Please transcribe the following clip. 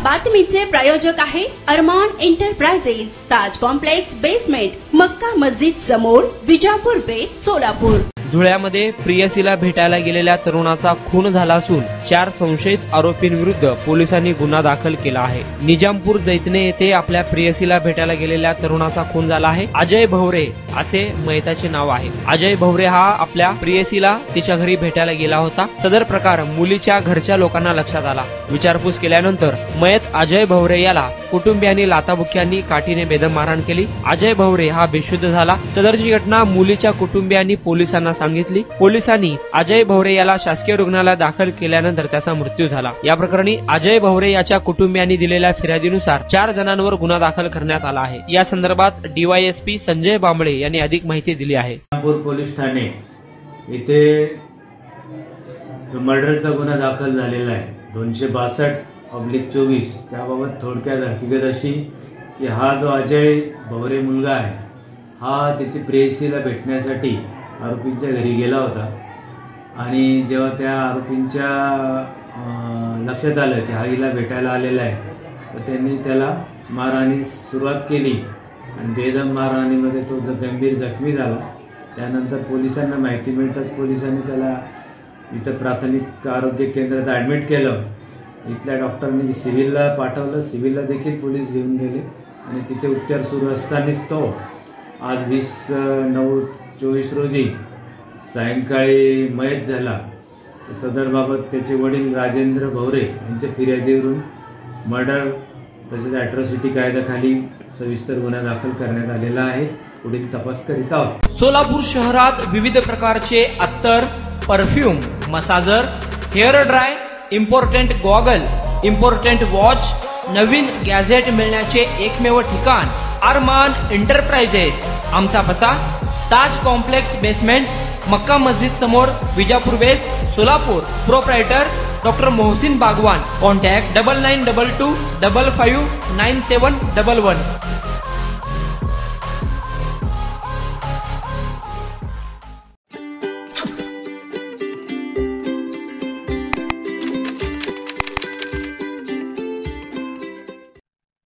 बातमीचे प्रायोजक आहे अरमान एंटरप्राइजेस, ताज complex basement, Mecca Masjid समोर, विजापूर बेस, सोलापूर। धुळ्यामध्ये प्रियसीला भेटायला गेलेल्या तरुणाचा खून झाला असून 4 संशयित आरोपींविरुद्ध पोलिसांनी गुन्हा दाखल केला आहे। निजामपूर जैतने येथे आपल्या प्रियसीला भेटायला गेलेल्या तरुणाचा खून झाला आहे। अजय भवरे असे मयताचे नाव आहे। अजय भवरे हा आपल्या प्रियसीला तिच्या घरी भेटायला गेला होता। सदर प्रकार मुलीच्या घरच्या लोकांना लक्षात आला। विचारपूस केल्यानंतर मयत अजय भवरे याला कुटुंबियांनी लाथाबुक्क्यांनी काठीने बेदम मारहाण केली। अजय भवरे हा बेशुद्ध झाला। सदरची घटना मुलीच्या कुटुंबियांनी पोलिसांना सांगितली। पोलिसांनी अजय भवरे याला शासकीय रुग्णालयात दाखल केल्यानंतर त्याचा मृत्यू झाला। या प्रकरणी अजय भवरे याच्या कुटुंबियांनी दिलेल्या फिर्यादीनुसार 4 जणांवर गुन्हा दाखल करण्यात आला आहे। या संदर्भात डीवायएसपी संजय बांबळे यांनी अधिक माहिती दिली आहे। निजामपूर पोलीस ठाणे इथे मर्डरचा गुन्हा दाखल झालेला आहे 262/24। त्याबाबत थोडक्यात हकीकत अशी की हा जो अजय भवरे मुलगा आहे हा त्याची प्रेयसीला भेटण्यासाठी आरोपींच्या घरी गेला होता आणि जेव्हा त्या आरोपींच्या लक्षात आलं की हा हिला भेटायला आलेला आहे तर त्यांनी त्याला मारहाणीस सुरुवात केली आणि बेदम मारहाणीमध्ये तो गंभीर जखमी झाला। त्यानंतर पोलिसांना माहिती मिळताच पोलिसांनी त्याला इथं प्राथमिक आरोग्य केंद्रात ॲडमिट केलं। इथल्या डॉक्टरनी सिव्हिलला पाठवलं। सिव्हिलला देखील पोलीस घेऊन गेले आणि तिथे उपचार सुरू असतानाच तो आज 20/9/24 रोजी सायंकाळी मयत झाला। सदरबाबत त्याचे वडील राजेंद्र भवरे यांच्या फिर्यादीवरून मर्डर तसेच अॅट्रॉसिटी कायद्याखाली सविस्तर गुन्हा दाखल करण्यात आलेला आहे। पुढील तपास करीत आहोत। सोलापूर शहरात विविध प्रकारचे अत्तर, perfume, massager, hair dry, important goggle, important watch, नवीन गॅझेट मिळण्याचे एकमेव ठिकाण अरमान एंटरप्राइजेस। आमचा पत्ता ताज कॉम्प्लेक्स बेसमेंट, मक्का मस्जिद समोर, Vijapur base, Solapur. Proprietor doctor Mohsin Bagwan. Contact 9922 55 9711।